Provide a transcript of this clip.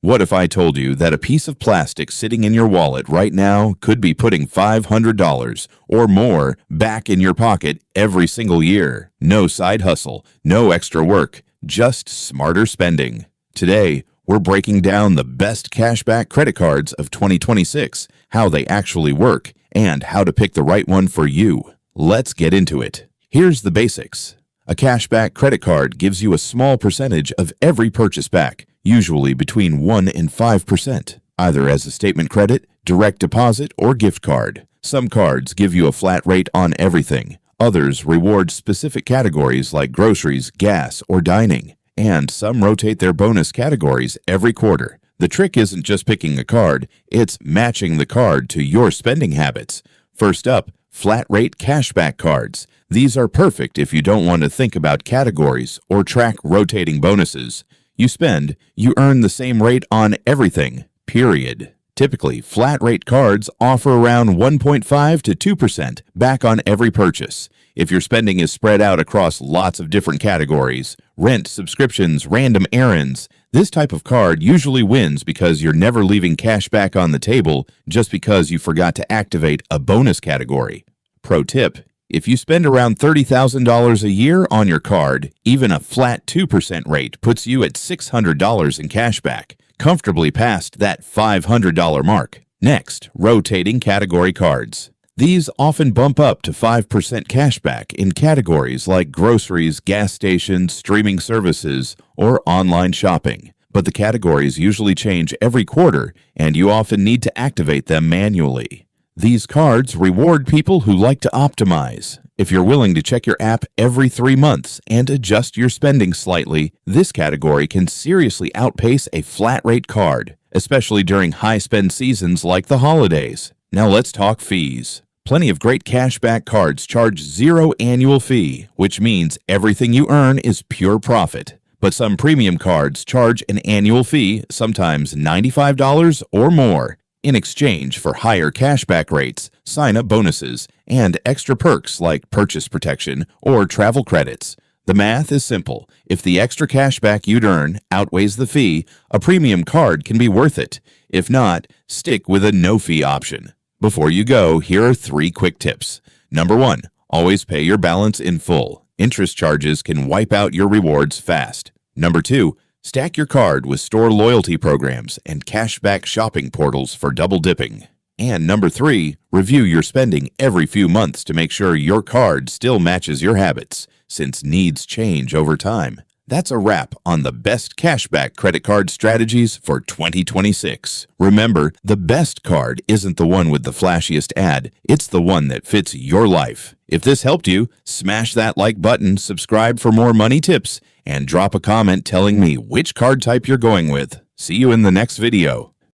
What if I told you that a piece of plastic sitting in your wallet right now could be putting $500 or more back in your pocket every single year? No side hustle, no extra work, just smarter spending. Today, we're breaking down the best cashback credit cards of 2026, how they actually work, and how to pick the right one for you. Let's get into it. Here's the basics. A cashback credit card gives you a small percentage of every purchase back, usually between 1 and 5%, either as a statement credit, direct deposit, or gift card. Some cards give you a flat rate on everything. Others reward specific categories like groceries, gas, or dining. And some rotate their bonus categories every quarter. The trick isn't just picking a card, it's matching the card to your spending habits. First up, flat rate cashback cards. These are perfect if you don't want to think about categories or track rotating bonuses. You spend, you earn the same rate on everything, period. Typically, flat rate cards offer around 1.5 to 2% back on every purchase. If your spending is spread out across lots of different categories, rent, subscriptions, random errands, this type of card usually wins because you're never leaving cash back on the table just because you forgot to activate a bonus category. Pro tip: if you spend around $30,000 a year on your card, even a flat 2% rate puts you at $600 in cashback, comfortably past that $500 mark. Next, rotating category cards. These often bump up to 5% cashback in categories like groceries, gas stations, streaming services, or online shopping. But the categories usually change every quarter, and you often need to activate them manually. These cards reward people who like to optimize. If you're willing to check your app every 3 months and adjust your spending slightly, this category can seriously outpace a flat rate card, especially during high spend seasons like the holidays. Now let's talk fees. Plenty of great cashback cards charge 0 annual fee, which means everything you earn is pure profit. But some premium cards charge an annual fee, sometimes $95 or more, in exchange for higher cashback rates, sign-up bonuses, and extra perks like purchase protection or travel credits. The math is simple. If the extra cashback you'd earn outweighs the fee, a premium card can be worth it. If not, stick with a no-fee option. Before you go, here are 3 quick tips. Number 1, always pay your balance in full. Interest charges can wipe out your rewards fast. Number 2, stack your card with store loyalty programs and cashback shopping portals for double dipping. And number 3, review your spending every few months to make sure your card still matches your habits, since needs change over time. That's a wrap on the best cashback credit card strategies for 2026. Remember, the best card isn't the one with the flashiest ad, it's the one that fits your life. If this helped you, smash that like button, subscribe for more money tips, and drop a comment telling me which card type you're going with. See you in the next video.